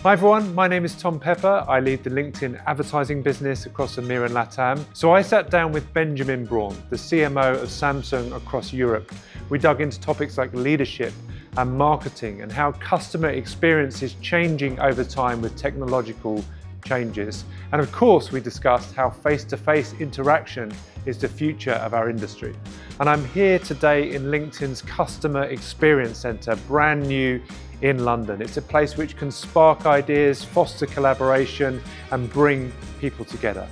Hi everyone, my name is Tom Pepper. I lead the LinkedIn advertising business across EMEA and LATAM. So I sat down with Benjamin Braun, the CMO of Samsung across Europe. We dug into topics like leadership and marketing and how customer experience is changing over time with technological changes. And of course, we discussed how face-to-face interaction is the future of our industry. And I'm here today in LinkedIn's Customer Experience Centre, brand new in London. It's a place which can spark ideas, foster collaboration, and bring people together.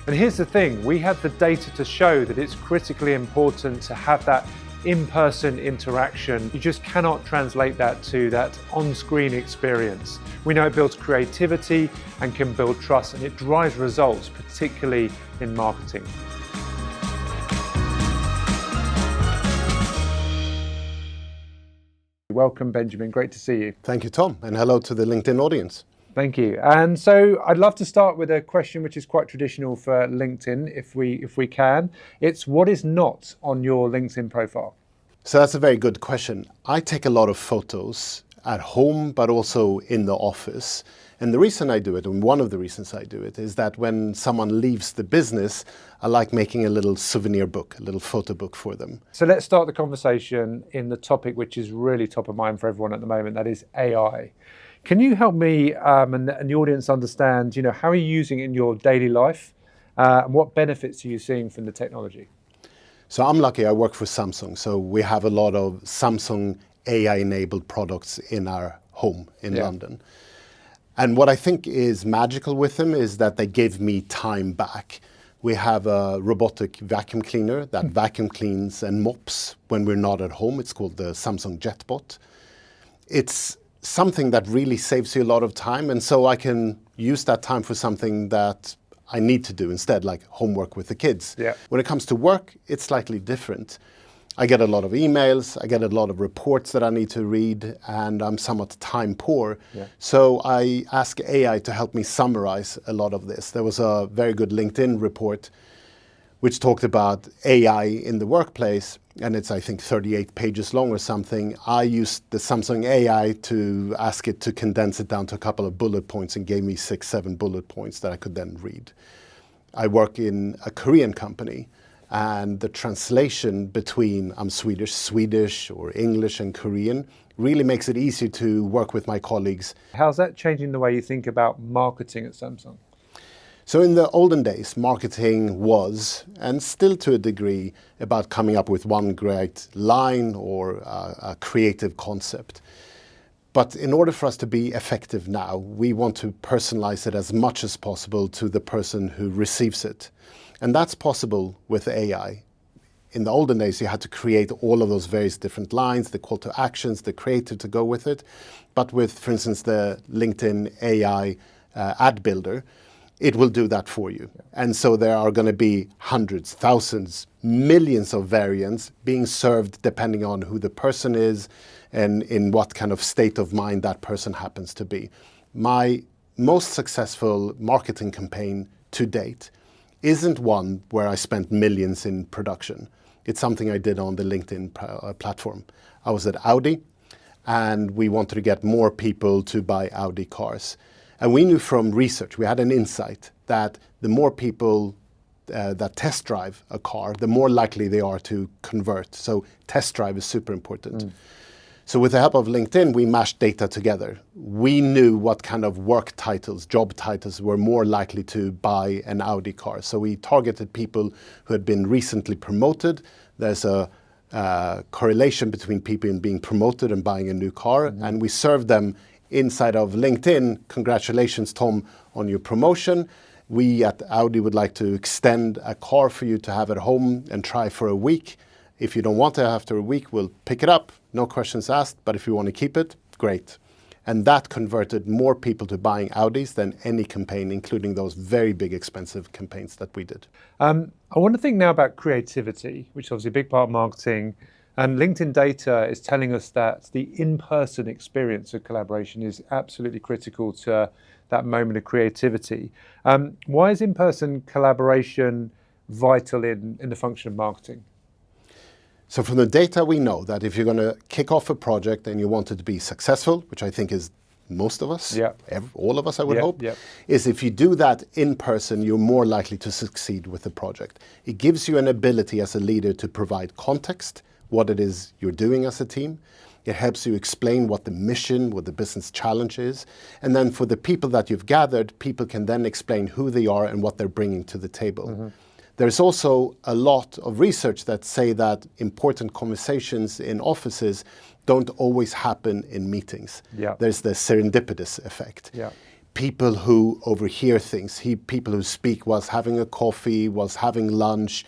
And here's the thing, we have the data to show that it's critically important to have that in-person interaction. You just cannot translate that to that on-screen experience. We know it builds creativity and can build trust, and it drives results, particularly in marketing. Welcome, Benjamin. Great to see you. Thank you, Tom, and hello to the LinkedIn audience. Thank you. And so I'd love to start with a question which is quite traditional for LinkedIn, if we can. It's what is not on your LinkedIn profile? So that's a very good question. I take a lot of photos at home, but also in the office. And the reason I do it, and one of the reasons I do it, is that when someone leaves the business, I like making a little souvenir book, a little photo book for them. So let's start the conversation in the topic which is really top of mind for everyone at the moment, that is AI. Can you help me and the audience understand, how are you using it in your daily life and what benefits are you seeing from the technology? So I'm lucky, I work for Samsung. So we have a lot of Samsung AI-enabled products in our home in London. And what I think is magical with them is that they give me time back. We have a robotic vacuum cleaner that vacuum cleans and mops when we're not at home. It's called the Samsung JetBot. It's something that really saves you a lot of time. And so I can use that time for something that I need to do instead, like homework with the kids. Yeah. When it comes to work, it's slightly different. I get a lot of emails, I get a lot of reports that I need to read, and I'm somewhat time poor. Yeah. So I ask AI to help me summarize a lot of this. There was a very good LinkedIn report which talked about AI in the workplace, and it's, I think, 38 pages long or something. I used the Samsung AI to ask it to condense it down to a couple of bullet points and gave me 6-7 bullet points that I could then read. I work in a Korean company, and the translation between I'm Swedish or English and Korean really makes it easy to work with my colleagues. How's that changing the way you think about marketing at Samsung? So in the olden days, marketing was, and still to a degree, about coming up with one great line or a creative concept. But in order for us to be effective now, we want to personalize it as much as possible to the person who receives it. And that's possible with AI. In the olden days, you had to create all of those various different lines, the call to actions, the creative to go with it. But with, for instance, the LinkedIn AI ad builder, it will do that for you. And so there are going to be hundreds, thousands, millions of variants being served depending on who the person is and in what kind of state of mind that person happens to be. My most successful marketing campaign to date isn't one where I spent millions in production. It's something I did on the LinkedIn platform. I was at Audi, and we wanted to get more people to buy Audi cars. And we knew from research, we had an insight that the more people that test drive a car, the more likely they are to convert. So test drive is super important. So with the help of LinkedIn, we mashed data together. We knew what kind of work titles, job titles were more likely to buy an Audi car. So we targeted people who had been recently promoted. There's a correlation between people being promoted and buying a new car. And we served them inside of LinkedIn. Congratulations, Tom, on your promotion. We at Audi would like to extend a car for you to have at home and try for a week. If you don't want it after a week, we'll pick it up. No questions asked, but if you want to keep it, great. And that converted more people to buying Audis than any campaign, including those very big, expensive campaigns that we did. I want to think now about creativity, which is obviously a big part of marketing. And LinkedIn data is telling us that the in-person experience of collaboration is absolutely critical to that moment of creativity. Why is in-person collaboration vital in the function of marketing? So from the data, we know that if you're going to kick off a project and you want it to be successful, which I think is most of us, Yeah. all of us, I would Yeah, hope, yeah. is if you do that in person, you're more likely to succeed with the project. It gives you an ability as a leader to provide context, what it is you're doing as a team. It helps you explain what the mission, what the business challenge is. And then for the people that you've gathered, people can then explain who they are and what they're bringing to the table. There's also a lot of research that say that important conversations in offices don't always happen in meetings. Yeah. There's the serendipitous effect. Yeah. People who overhear things, people who speak whilst having a coffee, whilst having lunch,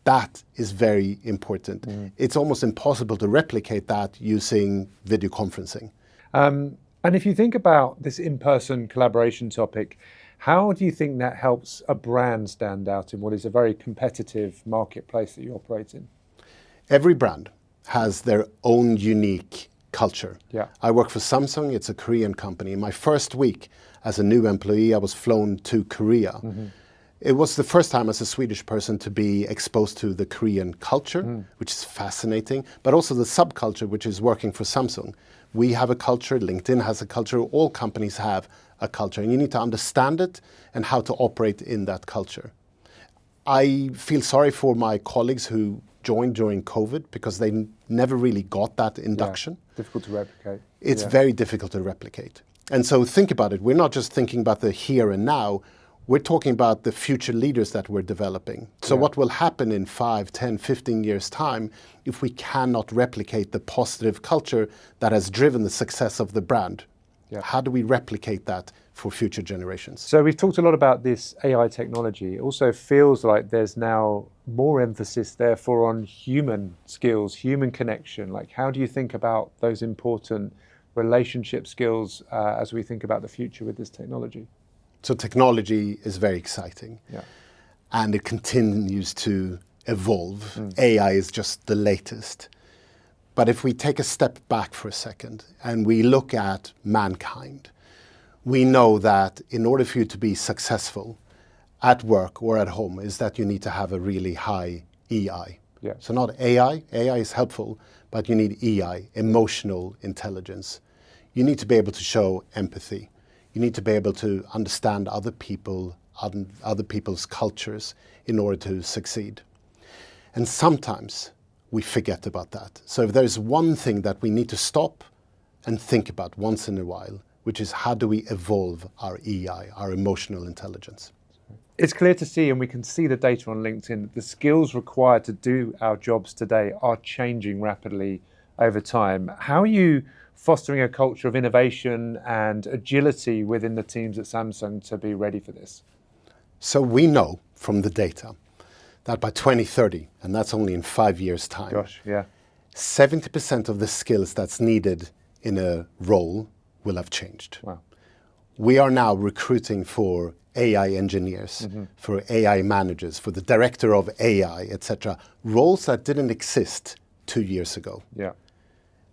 that is very important. It's almost impossible to replicate that using video conferencing. And if you think about this in-person collaboration topic, how do you think that helps a brand stand out in what is a very competitive marketplace that you operate in? Every brand has their own unique culture. Yeah. I work for Samsung, it's a Korean company. My first week as a new employee, I was flown to Korea. It was the first time as a Swedish person to be exposed to the Korean culture, which is fascinating, but also the subculture, which is working for Samsung. We have a culture, LinkedIn has a culture, all companies have a culture, and you need to understand it and how to operate in that culture. I feel sorry for my colleagues who joined during COVID because they never really got that induction. Yeah. Difficult to replicate. It's very difficult to replicate. And so think about it. We're not just thinking about the here and now. We're talking about the future leaders that we're developing. So what will happen in 5, 10, 15 years' time if we cannot replicate the positive culture that has driven the success of the brand? Yeah. How do we replicate that for future generations? So we've talked a lot about this AI technology. It also feels like there's now more emphasis, therefore, on human skills, human connection. Like, how do you think about those important relationship skills as we think about the future with this technology? So technology is very exciting, and it continues to evolve. AI is just the latest. But if we take a step back for a second and we look at mankind, we know that in order for you to be successful at work or at home is that you need to have a really high EI. Yeah. So not AI is helpful, but you need EI, emotional intelligence. You need to be able to show empathy. You need to be able to understand other people, other people's cultures in order to succeed. And sometimes we forget about that. So if there's one thing that we need to stop and think about once in a while, which is how do we evolve our EI, our emotional intelligence? It's clear to see, and we can see the data on LinkedIn, that the skills required to do our jobs today are changing rapidly over time. How are you fostering a culture of innovation and agility within the teams at Samsung to be ready for this? So we know from the data that by 2030, and that's only in 5 years' time, 70% of the skills that's needed in a role will have changed. Wow. We are now recruiting for AI engineers, for AI managers, for the director of AI, etc., roles that didn't exist 2 years ago. Yeah.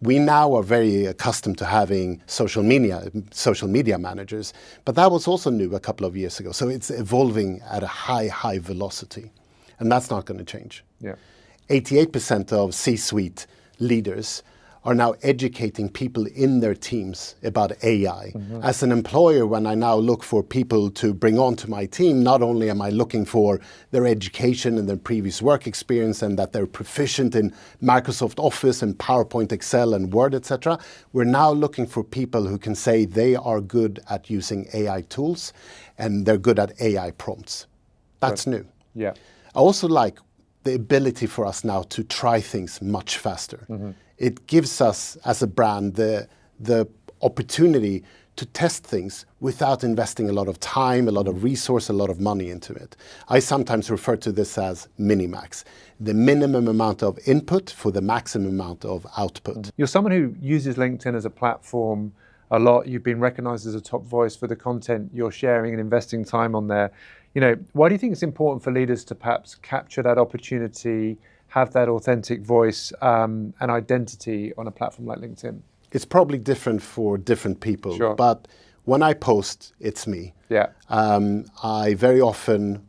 We now are very accustomed to having social media managers, but that was also new a couple of years ago. So it's evolving at a high velocity, and that's not going to change. Yeah. 88% of C-suite leaders are now educating people in their teams about AI. As an employer, when I now look for people to bring onto my team, not only am I looking for their education and their previous work experience and that they're proficient in Microsoft Office and PowerPoint, Excel and Word, etc., we're now looking for people who can say they are good at using AI tools and they're good at AI prompts. That's new. Yeah. I also like the ability for us now to try things much faster. It gives us, as a brand, the opportunity to test things without investing a lot of time, a lot of resource, a lot of money into it. I sometimes refer to this as minimax, the minimum amount of input for the maximum amount of output. You're someone who uses LinkedIn as a platform a lot. You've been recognized as a top voice for the content you're sharing and investing time on there. Why do you think it's important for leaders to perhaps capture that opportunity, have that authentic voice and identity on a platform like LinkedIn? It's probably different for different people, Sure. But when I post, it's me. Yeah. I very often,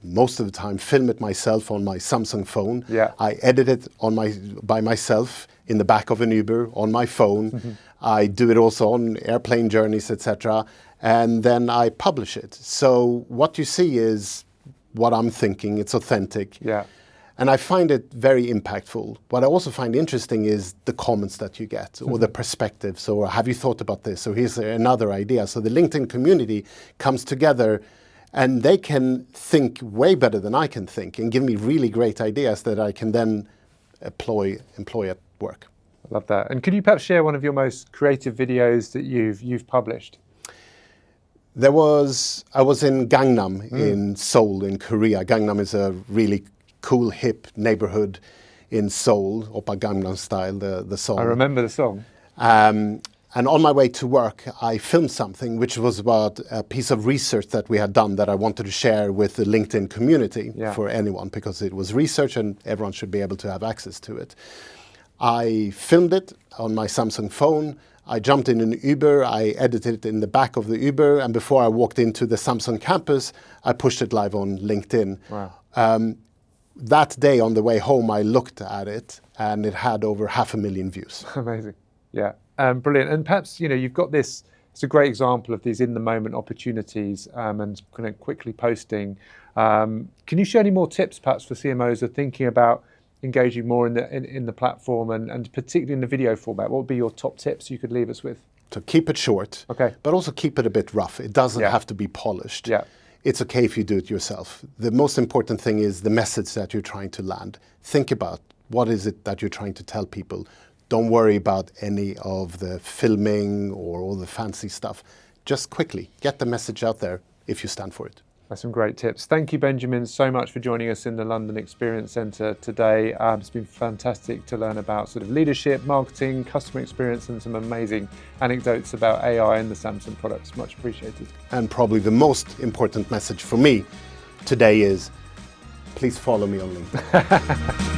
most of the time, film it myself on my Samsung phone. Yeah. I edit it by myself in the back of an Uber on my phone. I do it also on airplane journeys, etc. And then I publish it. So what you see is what I'm thinking. It's authentic. Yeah. And I find it very impactful. What I also find interesting is the comments that you get or the perspectives, or have you thought about this? Or here's another idea. So the LinkedIn community comes together and they can think way better than I can think and give me really great ideas that I can then employ at work. I love that. And could you perhaps share one of your most creative videos that you've published? I was in Gangnam in Seoul in Korea. Gangnam is a really cool, hip neighborhood in Seoul, Oppa Gangnam Style, the song. I remember the song. And on my way to work, I filmed something which was about a piece of research that we had done that I wanted to share with the LinkedIn community for anyone, because it was research and everyone should be able to have access to it. I filmed it on my Samsung phone. I jumped in an Uber, I edited it in the back of the Uber, and before I walked into the Samsung campus, I pushed it live on LinkedIn. Wow. That day on the way home, I looked at it and it had over 500,000 views. Amazing. Yeah. Brilliant. And perhaps, you've got this, it's a great example of these in-the-moment opportunities and kind of quickly posting. Can you share any more tips perhaps for CMOs who are thinking about engaging more in the platform and particularly in the video format? What would be your top tips you could leave us with? So keep it short, but also keep it a bit rough. It doesn't have to be polished. Yeah. It's okay if you do it yourself. The most important thing is the message that you're trying to land. Think about what is it that you're trying to tell people. Don't worry about any of the filming or all the fancy stuff. Just quickly get the message out there if you stand for it. That's some great tips. Thank you, Benjamin, so much for joining us in the London Experience Centre today. It's been fantastic to learn about sort of leadership, marketing, customer experience, and some amazing anecdotes about AI and the Samsung products. Much appreciated. And probably the most important message for me today is, please follow me on LinkedIn.